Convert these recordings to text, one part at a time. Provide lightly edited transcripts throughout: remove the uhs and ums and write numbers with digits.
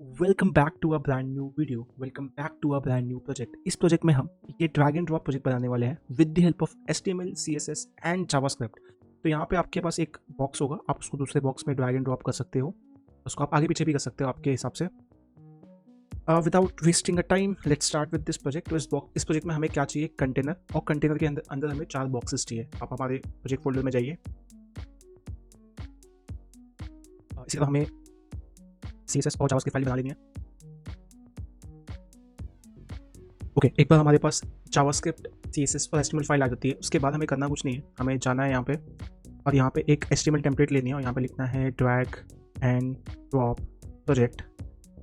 Welcome back to a brand new video. Welcome back to a brand new project. इस project में हम ये drag and drop project बनाने वाले हैं with the help of HTML, CSS and JavaScript. तो यहाँ पे आपके पास एक बॉक्स होगा, आप उसको दूसरे बॉक्स में ड्रैग एंड ड्रॉप कर सकते हो। उसको आप आगे पीछे भी कर सकते हो आपके हिसाब से। Without wasting a time let's start with this project. तो इस प्रोजेक्ट में हमें क्या चाहिए? कंटेनर, और कंटेनर के अंदर हमें 4 बॉक्सेस चाहिए। आप हमारे प्रोजेक्ट फोल्डर में जाइए। इसी तरह हमें CSS और जावास्क्रिप्ट फाइल बना लेनी है। ओके, एक बार हमारे पास जावास्क्रिप्ट, CSS और HTML फाइल आ जाती है, उसके बाद हमें करना कुछ नहीं है। हमें जाना है यहाँ पे और यहाँ पे एक HTML टेम्पलेट लेनी है और यहाँ पे लिखना है ड्रैग एंड ड्रॉप प्रोजेक्ट।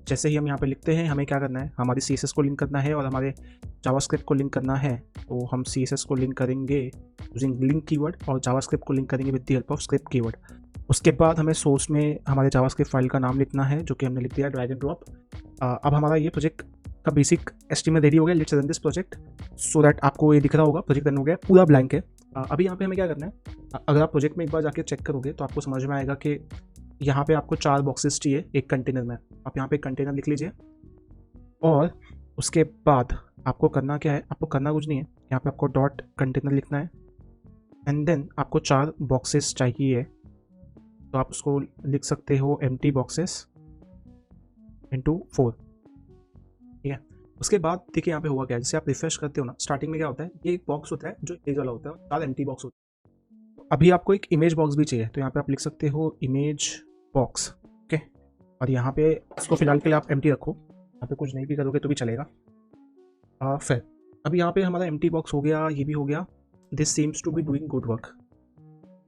जैसे ही हम यहाँ पे लिखते हैं, हमें क्या करना है? हमारे CSS को लिंक करना है और हमारे जावास्क्रिप्ट को लिंक करना है। तो हम CSS को लिंक करेंगे यूजिंग लिंक कीवर्ड और जावास्क्रिप्ट को लिंक करेंगे with the help of script keyword. उसके बाद हमें सोर्स में हमारे जावास्क्रिप्ट फाइल का नाम लिखना है, जो कि हमने लिख दिया ड्रैग एंड ड्रॉप। अब हमारा ये प्रोजेक्ट का बेसिक एस्टीमेट रेडी हो गया। Let's run this project so that आपको ये दिख रहा होगा प्रोजेक्ट रन हो गया, पूरा ब्लैंक है। अभी यहाँ पे हमें क्या करना है? अगर आप प्रोजेक्ट में एक बार जाके चेक करोगे तो आपको समझ में आएगा कि यहाँ पे आपको 4 बॉक्सेस चाहिए एक कंटेनर में। आप यहाँ पे कंटेनर लिख लीजिए और उसके बाद आपको करना क्या है? आपको करना कुछ नहीं है, यहाँ पे आपको डॉट कंटेनर लिखना है एंड देन आपको 4 बॉक्सेस चाहिए। तो आप उसको लिख सकते हो एम्प्टी बॉक्सेस इंटू 4। ठीक है, उसके बाद देखिए यहाँ पे हुआ क्या है। जैसे आप रिफ्रेश करते हो ना, स्टार्टिंग में क्या होता है, ये एक बॉक्स होता है जो इमेज वाला होता है और 4 एम्प्टी बॉक्स होता है। तो अभी आपको एक इमेज बॉक्स भी चाहिए, तो यहाँ पे आप लिख सकते हो इमेज बॉक्स। ओके, और यहाँ पे इसको फिलहाल के लिए आप एम्प्टी रखो, यहाँ पे कुछ नहीं भी करोगे तो भी चलेगा। फिर अभी यहाँ पे हमारा एम्प्टी बॉक्स हो गया, ये भी हो गया। This seems to be doing good work.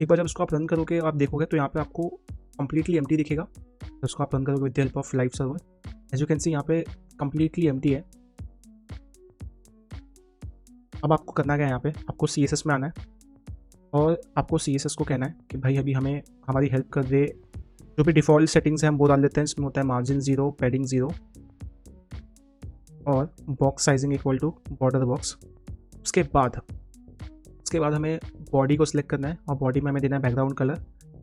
एक बार जब इसको आप रन करोगे, आप देखोगे तो यहाँ पे आपको कंप्लीटली एम्प्टी दिखेगा। तो इसको आप रन करोगे with the help of live server. As you can see यहाँ पे कंप्लीटली एम्प्टी है। अब आपको करना क्या है? यहाँ पे आपको CSS में आना है और आपको CSS को कहना है कि भाई अभी हमें हमारी हेल्प कर दे। जो भी डिफ़ॉल्ट सेटिंग्स हैं हम वो डाल देते हैं। इसमें होता है मार्जिन 0, पैडिंग 0 और box sizing equal to border box. उसके बाद हमें बॉडी को सिलेक्ट करना है और बॉडी में हमें देना है बैकग्राउंड कलर।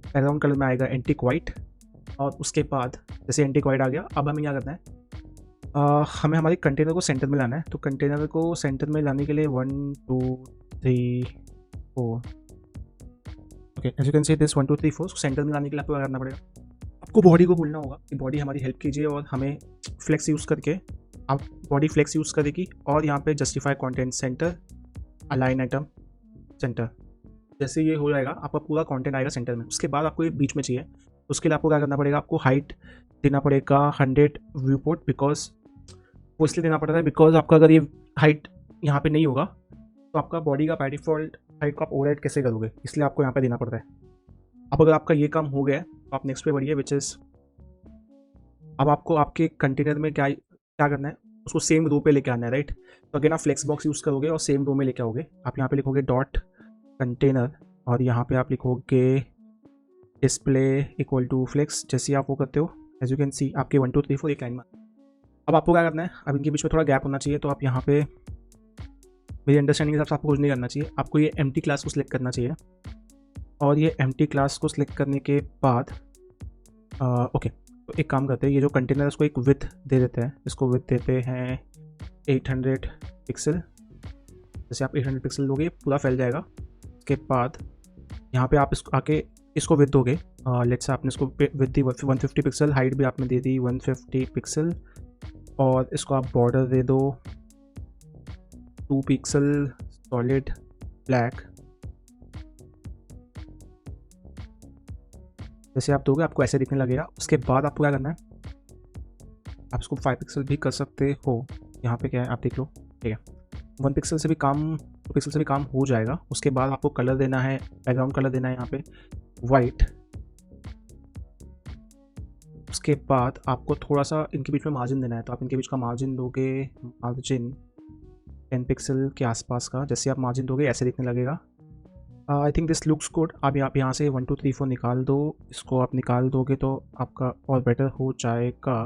बैकग्राउंड कलर में आएगा एंटिक वाइट। और उसके बाद जैसे एंटिक वाइट आ गया, अब हमें क्या करना है? हमें हमारे कंटेनर को सेंटर में लाना है। तो कंटेनर को सेंटर में लाने के लिए 1 2 3 4। Okay, as you can see this 1 2 3 4 center में लाने के लिए आपको क्या करना पड़ेगा? आपको बॉडी को बोलना होगा कि बॉडी हमारी हेल्प कीजिए और हमें फ्लेक्स यूज़ करके, आप बॉडी फ्लेक्स यूज़ करेगी और यहाँ पे justify content centre, align item centre. जैसे ये हो जाएगा, आपका पूरा कंटेंट आएगा सेंटर में। उसके बाद आपको ये बीच में चाहिए, उसके लिए आपको क्या करना पड़ेगा? आपको हाइट देना पड़ेगा 100 व्यू पोर्ट। बिकॉज वो इसलिए देना पड़ता है बिकॉज आपका अगर ये हाइट यहाँ पे नहीं होगा तो आपका बॉडी का बाय डिफॉल्ट हाइट को आप ओवरराइड कैसे करोगे, इसलिए आपको यहाँ पे देना पड़ता है। अब अगर आपका ये काम हो गया है तो आप नेक्स्ट पे बढ़िए, विच इज़ अब आपको आपके कंटेनर में क्या क्या करना है? उसको सेम रो पे लेके आना है, राइट? तो अगेन आप फ्लेक्स बॉक्स यूज़ करोगे और सेम रो में लेके आओगे। आप यहाँ पे लिखोगे डॉट कंटेनर और यहाँ पे आप लिखोगे डिस्प्ले इक्वल टू फ्लेक्स। जैसे आप वो करते हो, एज यू कैन सी आपके 1 2 3 4 एक लाइन में। अब आपको क्या करना है? अब इनके बीच में थोड़ा गैप होना चाहिए। तो आप यहाँ पे मेरी अंडरस्टैंडिंग के हिसाब से आपको कुछ नहीं करना चाहिए, आपको ये एम्प्टी क्लास को सिलेक्ट करना चाहिए। और ये एम्प्टी क्लास को सिलेक्ट करने के बाद ओके, तो एक काम करते हैं, ये जो कंटेनर है उसको एक विड्थ दे देते हैं। इसको विड्थ देते हैं 800 पिक्सल। जैसे आप 800 पिक्सल लोगे पूरा फैल जाएगा। उसके बाद यहाँ पे आप इसको आके इसको विड्थ दोगे। लेट्स से आपने इसको विड्थ दी 150 पिक्सल, हाइट भी आपने दे दी 150 पिक्सल और इसको आप बॉर्डर दे दो 2 पिक्सल सॉलिड ब्लैक। जैसे आप दोगे आपको ऐसे दिखने लगेगा। उसके बाद आपको क्या करना है? आप इसको 5 पिक्सल भी कर सकते हो। यहाँ पे क्या है आप देख लो, ठीक है। 1 पिक्सल से भी काम, 2 पिक्सल से भी काम हो जाएगा। उसके बाद आपको कलर देना है, बैकग्राउंड कलर देना है यहाँ पे वाइट। उसके बाद आपको थोड़ा सा इनके बीच में मार्जिन देना है। तो आप इनके बीच का मार्जिन दोगे, मार्जिन 10 पिक्सल के आसपास का। जैसे आप मार्जिन दोगे ऐसे दिखने लगेगा। I think this looks good. अब आप यहाँ से 1 2 3 4 निकाल दो। इसको आप निकाल दोगे तो आपका और बेटर हो जाएगा।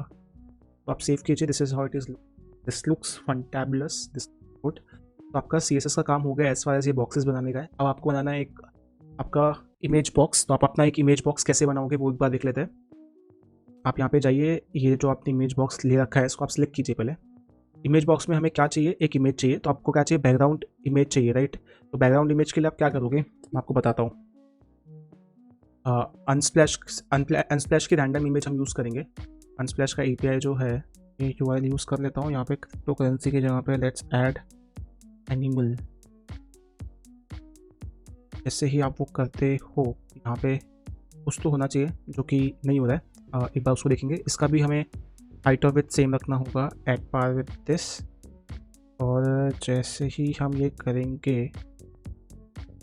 तो आप सेव कीजिए। This is how it is, this looks fantabulous, this good. तो आपका CSS का काम हो गया एज फार एज ये बॉक्सेस बनाने का है। अब आपको बनाना है एक आपका इमेज बॉक्स। तो आप अपना एक इमेज बॉक्स कैसे बनाओगे वो एक बार देख लेते हैं। आप यहाँ पे जाइए, ये जो आपने इमेज बॉक्स ले रखा है इसको आप सिलेक्ट कीजिए पहले। इमेज बॉक्स में हमें क्या चाहिए, एक इमेज चाहिए, तो आपको क्या चाहिए, बैकग्राउंड इमेज चाहिए, राइट। तो बैकग्राउंड इमेज के लिए आप क्या करोगे, मैं आपको बताता हूँ। अनस्प्लैश की रैंडम इमेज हम यूज़ करेंगे। अनस्प्लैश का एपीआई जो है ये यूआरएल यूज़ कर लेता हूँ। यहाँ पे क्रिप्टो करेंसी की जगह पे लेट्स ऐड एनिमल। जैसे ही आप वो करते हो यहाँ पे कुछ तो होना चाहिए जो कि नहीं हो रहा है। एक बार उसको देखेंगे। इसका भी हमें हाइट और विड्थ सेम रखना होगा, एट पार विद दिस। और जैसे ही हम ये करेंगे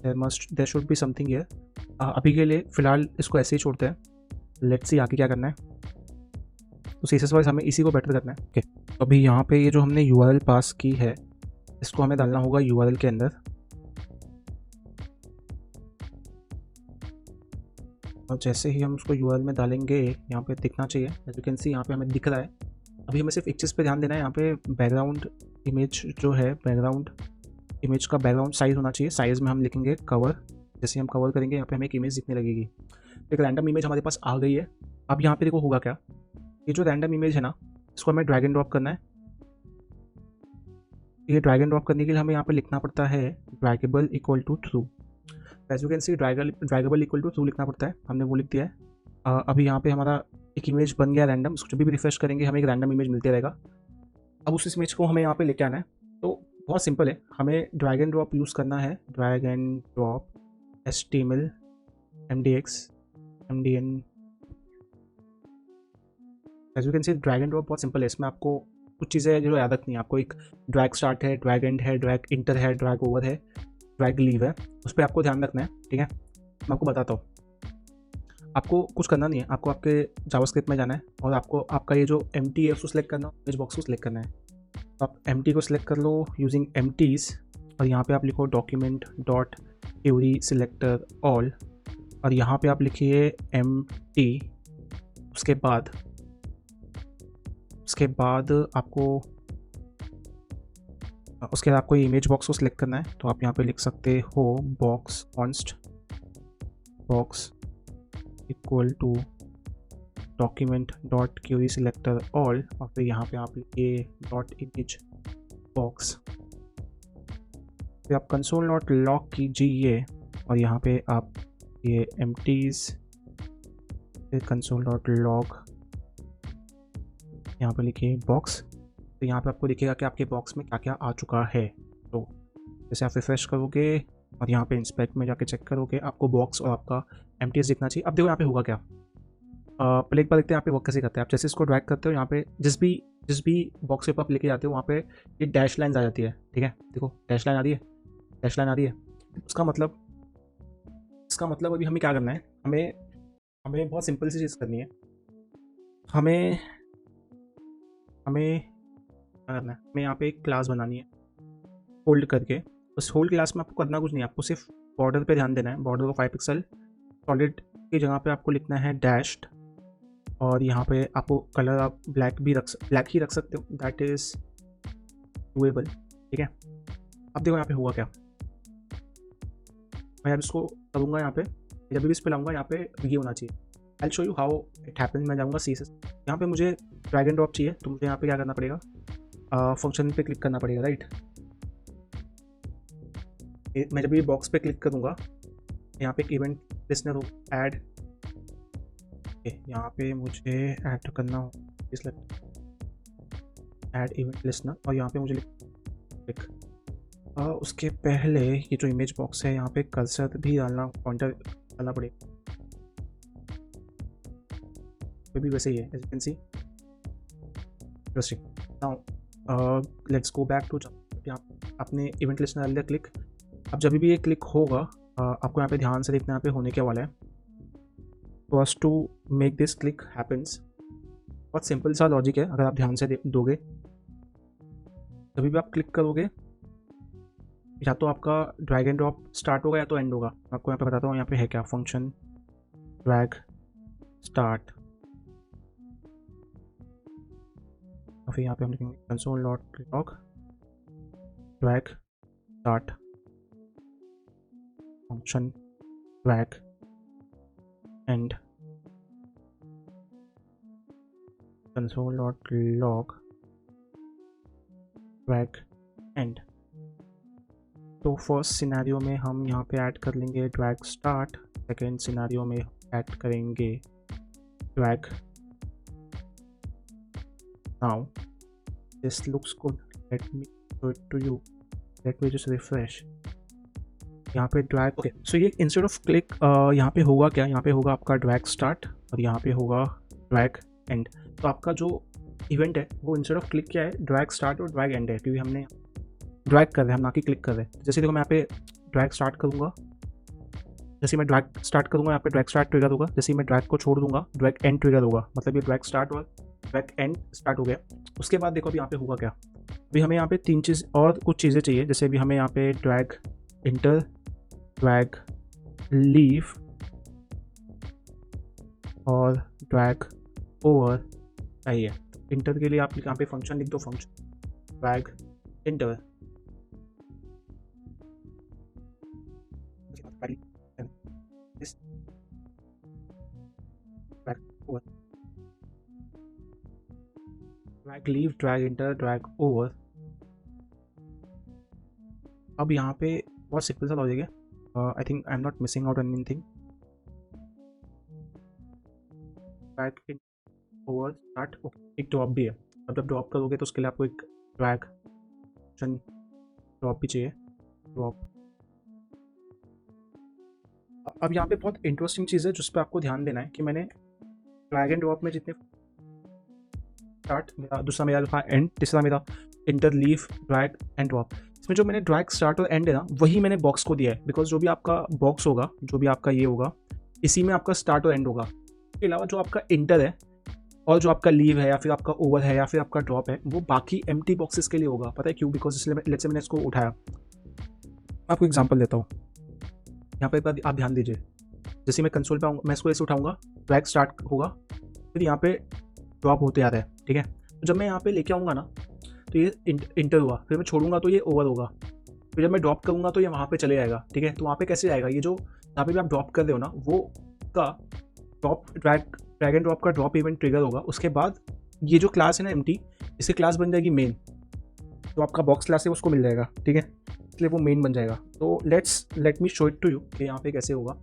there should be something here. अभी के लिए फ़िलहाल इसको ऐसे ही छोड़ते हैं। लेट्स सी आगे क्या करना है। तो सीएसएस वाइज हमें इसी को बेटर करना है। ओके, तो अभी यहाँ पे ये जो हमने यूआरएल पास की है इसको हमें डालना होगा यूआरएल के अंदर। और जैसे ही हम उसको यूआरएल में डालेंगे यहाँ पे दिखना चाहिए, एज यू कैन सी यहाँ पे हमें दिख रहा है। अभी हमें सिर्फ एक चीज़ पे ध्यान देना है, यहाँ पे बैकग्राउंड इमेज जो है, बैकग्राउंड इमेज का बैकग्राउंड साइज़ होना चाहिए। साइज़ में हम लिखेंगे कवर। जैसे हम कवर करेंगे यहाँ पे हमें एक इमेज दिखने लगेगी। तो एक रैंडम इमेज हमारे पास आ गई है। अब यहाँ पे देखो होगा क्या, ये जो रैंडम इमेज है ना इसको हमें ड्रैग एंड ड्रॉप करना है। ये ड्रैग एंड ड्रॉप करने के लिए हमें यहाँ पे लिखना पड़ता है draggable equal to true. As you can see draggable equal to true लिखना पड़ता है, हमने वो लिख दिया है। अभी यहाँ पे हमारा एक इमेज बन गया रैंडम। उसको जब भी रिफ्रेश करेंगे हमें एक रैंडम इमेज मिलते रहेगा। अब उस इमेज को हमें यहाँ पे लेके आना है। तो बहुत सिंपल है, हमें ड्रैग एंड ड्रॉप यूज़ करना है। Drag and drop HTML MDX MDN। As you can see drag and drop बहुत सिंपल है। इसमें आपको कुछ चीज़ें जो याद रखनी है। आपको एक ड्रैग स्टार्ट है, ड्रैग एंड है, ड्रैग इंटर है, ड्रैग ओवर है, ड्रैग लीव है। उस पर आपको ध्यान रखना है, ठीक है। मैं आपको बताता हूँ। आपको कुछ करना नहीं है, आपको आपके जावास्क्रिप्ट में जाना है और आपको आपका ये जो empty है उसको सिलेक्ट करना है, इमेज बॉक्स को सिलेक्ट करना है। तो आप empty को सिलेक्ट कर लो यूजिंग empties और यहाँ पे आप लिखो document dot query selector all और यहाँ पे आप लिखिए empty। उसके बाद आपको इमेज बॉक्स को सिलेक्ट करना है। तो आप यहाँ पे लिख सकते हो box const box equal to document dot query selector all और फिर यहाँ पे आप लिखिए डॉट इमेज बॉक्स। फिर आप कंसोल डॉट लॉग कीजिए और यहाँ पे आप ये एम्प्टीज, फिर कंसोल डॉट लॉग, यहाँ पे लिखिए बॉक्स। तो यहाँ पे आपको दिखेगा कि आपके बॉक्स में क्या क्या आ चुका है। तो जैसे आप रिफ्रेश करोगे और यहाँ पे इंस्पेक्ट में जाके चेक करोगे आपको बॉक्स और आपका एम्प्टीज दिखना चाहिए। अब देखो यहाँ पे होगा क्या, पहले एक बार देखते हैं यहाँ पे वर्क कैसे करते हैं। आप जैसे इसको ड्रैग करते हो यहाँ पे जिस भी बॉक्स पे आप लेके जाते हो वहाँ पे ये डैश लाइन आ जाती है, ठीक है। देखो डैश लाइन आ रही है, डैश लाइन आ रही है। इसका मतलब अभी हमें क्या करना है, हमें बहुत सिंपल सी चीज़ करनी है। हमें क्या करना है, हमें यहाँ पे एक क्लास बनानी है होल्ड करके। उस होल्ड क्लास में आपको करना कुछ नहीं है, आपको सिर्फ बॉर्डर पे ध्यान देना है। बॉर्डर को 5 पिक्सल, सॉलिड की जगह पे आपको लिखना है डैश्ड और यहाँ पे आपको कलर आप ब्लैक ही रख सकते हो, दैट इज़ डूएबल, ठीक है। अब देखो यहाँ पे हुआ क्या, मैं अब इसको करूँगा यहाँ पे, जब भी इस पे लाऊंगा यहाँ पे ये होना चाहिए। I show you how it happens. मैं जाऊँगा CSS, यहाँ पे मुझे ड्रैग एंड ड्रॉप चाहिए तो मुझे यहाँ पे क्या करना पड़ेगा, फंक्शन पे क्लिक करना पड़ेगा, राइट। मैं जब भी बॉक्स पे क्लिक करूँगा यहाँ पे एक इवेंट लिस्नर हो ऐड, यहाँ पे मुझे ऐड करना हो ऐड इवेंट लिस्नर और यहाँ पे मुझे क्लिक। उसके पहले ये जो इमेज बॉक्स है यहाँ पे कर्सर भी डालना, पॉइंटर डालना पड़ेगा। भी वैसे ही है, as you can see. Interesting. Now let's go back to यहाँ आपने इवेंट लिस्नर डाल दिया क्लिक। अब जब भी ये क्लिक होगा आपको यहाँ पे ध्यान से देखना, यहाँ पे होने क्या वाला है। First to make this click happens, बहुत सिंपल सा लॉजिक है। अगर आप ध्यान से दोगे जब भी आप क्लिक करोगे या तो आपका ड्रैग एंड ड्रॉप स्टार्ट होगा या तो एंड होगा। मैं आपको यहाँ पे बताता हूँ यहाँ पे है क्या, फंक्शन ड्रैग स्टार्ट और फिर यहाँ पे हम लिखेंगे console dot log drag start function drag end. Console dot log drag end. तो फर्स्ट सिनेरियो में हम यहाँ पे ऐड कर लेंगे ड्रैग स्टार्ट, सेकेंड सिनेरियो में ऐड करेंगे drag now. This looks good, let me show it to you, let me just refresh. यहाँ पे ड्रैग, ओके सो ये इंस्टेड ऑफ क्लिक यहाँ पे होगा क्या, यहाँ पे होगा आपका ड्रैग स्टार्ट और यहाँ पे होगा ड्रैग एंड। तो आपका जो इवेंट है वो इंस्टेड ऑफ क्लिक क्या है, ड्रैग स्टार्ट और ड्रैग एंड है, क्योंकि हमने ड्रैग कर रहे हैं हम, ना कि क्लिक कर रहे हैं। जैसे देखो मैं यहाँ पे ड्रैग स्टार्ट करूँगा, जैसे मैं ड्रैग स्टार्ट करूँगा यहाँ पे ड्रैग स्टार्ट ट्रिगर होगा, जैसे मैं ड्रैग को छोड़ दूंगा ड्रैग एंड ट्रिगर होगा, मतलब ये ड्रैग स्टार्ट और ड्रैग एंड स्टार्ट हो गया। उसके बाद देखो अभी यहाँ पे होगा क्या, अभी हमें यहाँ पे तीन चीज़ और कुछ चीज़ें चाहिए। जैसे अभी हमें यहाँ पे ड्रैग इंटर, ड्रैग लीव और ड्रैग ओवर चाहिए। इंटर के लिए आप यहाँ पे फंक्शन लिख दो, function drag inter, drag leave, drag inter, drag over. अब यहाँ पे बहुत सिंपल सा लॉजिक है, I think I am not missing out anything. Drag in over start, एक ड्रॉप भी है, अब जब ड्रॉप करोगे तो उसके लिए आपको एक ड्रैग फंक्शन ड्रॉप भी चाहिए, ड्रॉप। अब यहाँ पे बहुत इंटरेस्टिंग चीज़ है जिस पर आपको ध्यान देना है कि मैंने ड्रैग एंड ड्रॉप में जितने स्टार्ट मेरा, दूसरा मेरा था एंड, तीसरा मेरा inter leave drag and drop, इसमें जो मैंने ड्रैग स्टार्ट और एंड है ना वही मैंने बॉक्स को दिया है, बिकॉज जो भी आपका बॉक्स होगा, जो भी आपका ये होगा, इसी में आपका स्टार्ट और एंड होगा। इसके अलावा जो आपका इंटर है और जो आपका लीव है या फिर आपका ओवर है या फिर आपका ड्रॉप है वो बाकी एम्प्टी बॉक्सेस के लिए होगा। पता है क्यों? बिकॉज इसलिए लेट्स से मैंने इसको उठाया, आपको एग्जांपल देता हूँ। यहाँ पे आप ध्यान दीजिए, जैसे मैं कंसोल पे आऊँगा, मैं इसको ऐसे उठाऊंगा, ड्रैग स्टार्ट होगा, फिर यहाँ पे ड्रॉप होते आ रहा है, ठीक है। तो जब मैं यहाँ पे लेके आऊँगा ना तो ये इंटर हुआ, फिर मैं छोड़ूंगा तो ये ओवर होगा, फिर जब मैं ड्रॉप करूँगा तो ये वहाँ पे चले जाएगा, ठीक है। तो वहाँ पे कैसे जाएगा, ये जो यहाँ पे भी आप ड्रॉप कर रहे हो ना वो का ड्रॉप ड्रैग एंड ड्रॉप का ड्रॉप इवेंट ट्रिगर होगा। उसके बाद ये जो क्लास है ना एम्प्टी, इसकी क्लास बन जाएगी मेन, तो आपका बॉक्स क्लास है उसको मिल जाएगा, ठीक है, इसलिए वो मेन बन जाएगा। तो let me show it to you कि यहाँ पे कैसे होगा।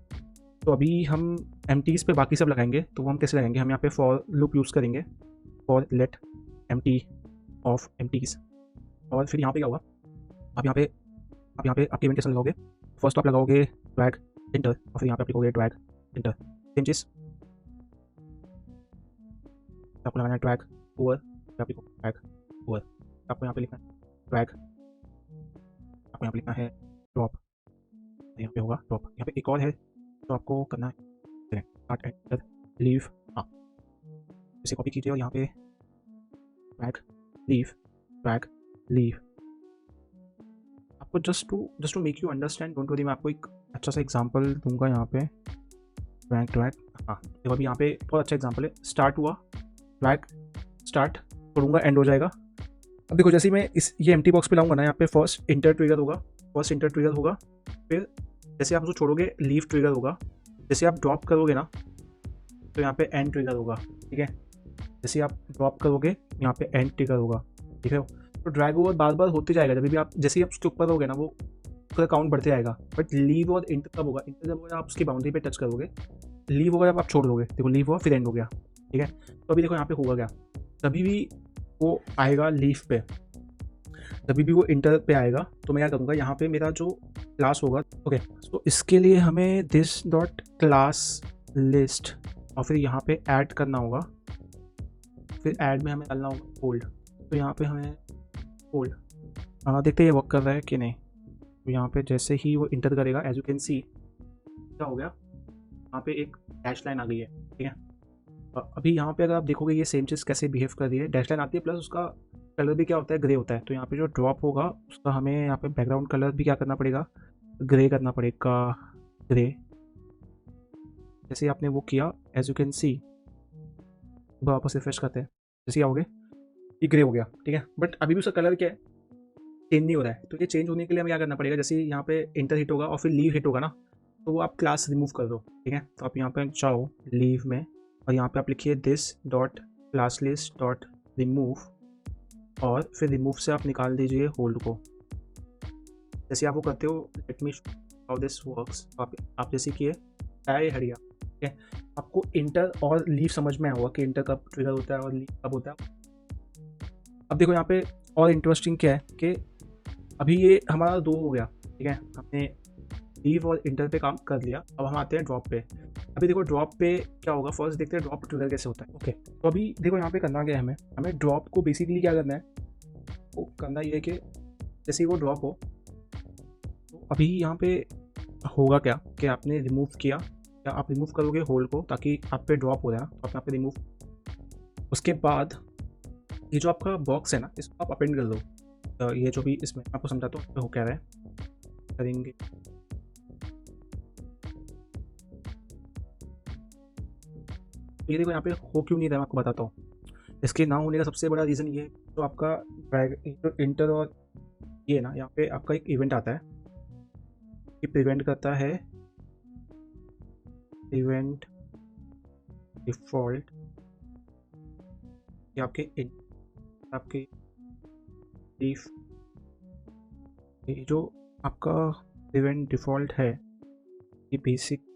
तो अभी हम एम्प्टीज़ पे बाकी सब लगाएंगे, तो वो हम कैसे लगाएंगे, हम यहाँ पे फॉर लूप यूज़ करेंगे, for let empty of empties. और फिर यहाँ पे क्या होगा, आप यहाँ पे आपके इवेंट कैसे लगाओगे, फर्स्ट आप लगाओगे ड्रैग इंटर और फिर यहाँ पे आप लिखोगे ड्रैग इंटर, सेम चीज़ आपको लगाना है ड्रैग ओवर, आप लिखो ड्रैग ओवर, आपको यहाँ पे लिखना है ड्रैग, आपको यहाँ पे लिखना है ड्रॉप, यहाँ पे होगा ड्रॉप। यहाँ पे एक और है तो आपको करना है स्टार्ट एंटर लीव, हाँ इसे कॉपी कीजिए और यहाँ पे ड्रैग लीव। आपको just to make you understand, don't worry, मैं आपको एक अच्छा सा एग्जांपल दूंगा यहाँ पे। ड्रैग हाँ देखो अभी यहाँ पे बहुत अच्छा एग्जांपल है, स्टार्ट हुआ, ड्रैग स्टार्ट छोड़ूंगा एंड हो जाएगा। अब देखो जैसे ही मैं ये एम्प्टी बॉक्स पे लाऊंगा ना, यहाँ पे फर्स्ट इंटर ट्रिगर होगा, फिर जैसे आप उसको छोड़ोगे लीव ट्रिगर होगा, जैसे आप ड्रॉप करोगे ना तो यहाँ पे एंड ट्रिगर होगा, ठीक है। जैसे आप ड्रॉप करोगे यहाँ पे एंड ट्रिगर होगा, ठीक है। तो ड्रैग ओवर बार बार होते जाएगा, जब भी आप जैसे ही आप उसके ऊपर होगे ना वो उसका काउंट बढ़ते जाएगा। बट लीव और इंटर कब होगा, इंटर जब होगा आप उसकी बाउंड्री पे टच करोगे, लीव होगा जब आप छोड़ दोगे, देखो लीव हुआ फिर एंड हो गया, ठीक है। तो अभी देखो यहाँ पे होगा क्या, तभी भी वो आएगा लीव पे, जब भी वो इंटर पे आएगा तो मैं क्या करूँगा, यहाँ पे मेरा जो क्लास होगा, ओके। तो इसके लिए हमें दिस डॉट क्लास लिस्ट और फिर यहाँ पे ऐड करना होगा, फिर ऐड में हमें डालना होगा ओल्ड, तो यहाँ पे हमें ओल्ड, देखते हैं ये वर्क कर रहा है कि नहीं। तो यहाँ पे जैसे ही वो इंटर करेगा, एज यू कैन सी क्या हो गया, यहाँ पे एक डैश लाइन आ गई है, ठीक है। अभी यहाँ पे अगर आप देखोगे ये सेम चीज़ कैसे बिहेव कर रही है, डैश लाइन आती है प्लस उसका कलर भी क्या होता है, ग्रे होता है। तो यहाँ पे जो ड्रॉप होगा उसका हमें यहाँ पे बैकग्राउंड कलर भी क्या करना पड़ेगा, ग्रे करना पड़ेगा, ग्रे। जैसे आपने वो किया एज यू कैन सी, वापस रिफ्रेश करते हैं, जैसे आओगे ये ग्रे हो गया, ठीक है। बट अभी भी उसका कलर क्या है, चेंज नहीं हो रहा है। तो ये चेंज होने के लिए हमें क्या करना पड़ेगा, जैसे यहाँ पे इंटर हिट होगा और फिर लीव हिट होगा ना, तो वो आप क्लास रिमूव कर दो, ठीक है। तो आप यहाँ पे जाओ लीव में और यहाँ पे आप लिखिए this dot class list dot remove और फिर रिमूव से आप निकाल दीजिए होल्ड को। जैसे आप वो करते हो, let me how this works, आप जैसे किए हट गया। ठीक है, आपको इंटर और लीव समझ में आया होगा कि इंटर कब ट्रिगर होता है और लीव कब होता है। अब देखो यहाँ पे और इंटरेस्टिंग क्या है कि अभी ये हमारा 2 हो गया। ठीक है, हमने लीव और इंटर पे काम कर लिया। अब हम आते हैं ड्रॉप पे। अभी देखो ड्रॉप पे क्या होगा, फर्स्ट देखते हैं ड्रॉप ट्रिगर कैसे होता है। ओके, तो अभी देखो यहाँ पे करना क्या है, हमें ड्रॉप को बेसिकली क्या करना है, वो करना ये है कि जैसे ही वो ड्रॉप हो, तो अभी यहाँ पे होगा क्या कि आपने रिमूव किया, या आप रिमूव करोगे होल्ड को ताकि आप पे ड्रॉप हो जाए ना, तो आप यहाँ पे रिमूव। उसके बाद ये जो आपका बॉक्स है ना, इसको आप अपेंड कर दो। तो ये जो भी इसमें आपको समझाता हूँ हो क्या रहा है, करेंगे। ये देखो यहाँ पे हो क्यों नहीं रहा है, मैं आपको बताता हूँ। इसके ना होने का सबसे बड़ा रीज़न ये है, तो आपका इंटर और ये ना, यहाँ पे आपका एक इवेंट आता है, ये प्रिवेंट करता है इवेंट डिफ़ॉल्ट, ये आपके लीफ, ये जो आपका इवेंट डिफ़ॉल्ट है, ये basic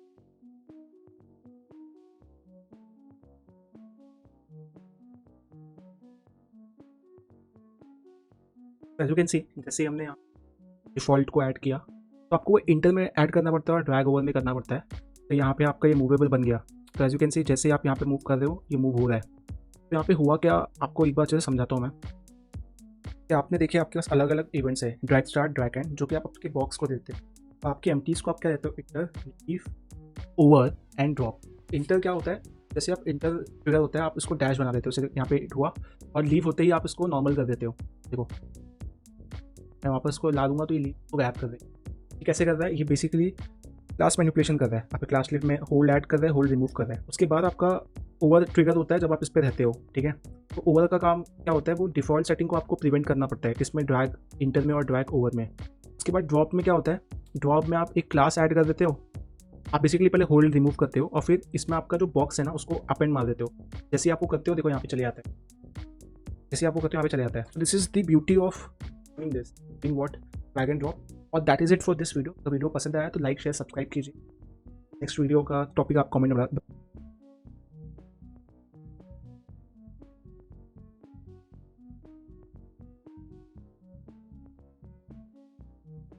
as you can see, जैसे हमने यहाँ डिफ़ॉल्ट को ऐड किया, तो आपको इंटर में ऐड करना पड़ता है और ड्रैग ओवर में करना पड़ता है। तो यहाँ पे आपका ये मूवेबल बन गया। तो एज यू कैन सी, जैसे आप यहाँ पे मूव कर रहे हो, ये मूव हो रहा है। तो यहाँ पे हुआ क्या, आपको एक बार चीज़ समझाता हूँ मैं कि आपने देखिए आपके पास अलग अलग इवेंट्स है, ड्रैग स्टार्ट, ड्रैग एंड, जो कि आप आपके बॉक्स को देते हैं। तो आपके एम्प्टीज़ को आप क्या देते हो, inter, leave, over and drop. Inter क्या होता है, जैसे आप इंटर ट्रिगर होता है, आप इसको डैश बना देते हो, जैसे यहाँ पे हुआ, और लीव होते ही आप इसको नॉर्मल कर देते हो। देखो मैं वापस को ला दूंगा तो ये लीव को गैप कर देगा। ये कैसे कर रहा है, ये बेसिकली क्लास मैनिपुलेशन कर रहा है। आपके क्लास लिस्ट में होल्ड ऐड कर रहा है, होल्ड रिमूव कर रहा है। उसके बाद आपका ओवर ट्रिगर होता है जब आप इस पर रहते हो। ठीक है, तो ओवर का काम क्या होता है, वो डिफ़ॉल्ट सेटिंग को आपको प्रिवेंट करना पड़ता है, किसमें, ड्रैग इंटर में और ड्रैग ओवर में। उसके बाद ड्रॉप में क्या होता है, ड्रॉप में आप एक क्लास ऐड कर देते हो। आप बेसिकली पहले होल्ड रिमूव करते हो और फिर इसमें आपका जो बॉक्स है ना, उसको अपेंड मार देते हो। जैसे आपको करते हो, देखो यहाँ पे चले आता है, जैसे आपको करते हो यहाँ पे चले आता है। This is the beauty of doing this in what drag and drop. और that is it for this video. तो वीडियो पसंद आया तो लाइक शेयर सब्सक्राइब कीजिए। नेक्स्ट वीडियो का टॉपिक आप कमेंट में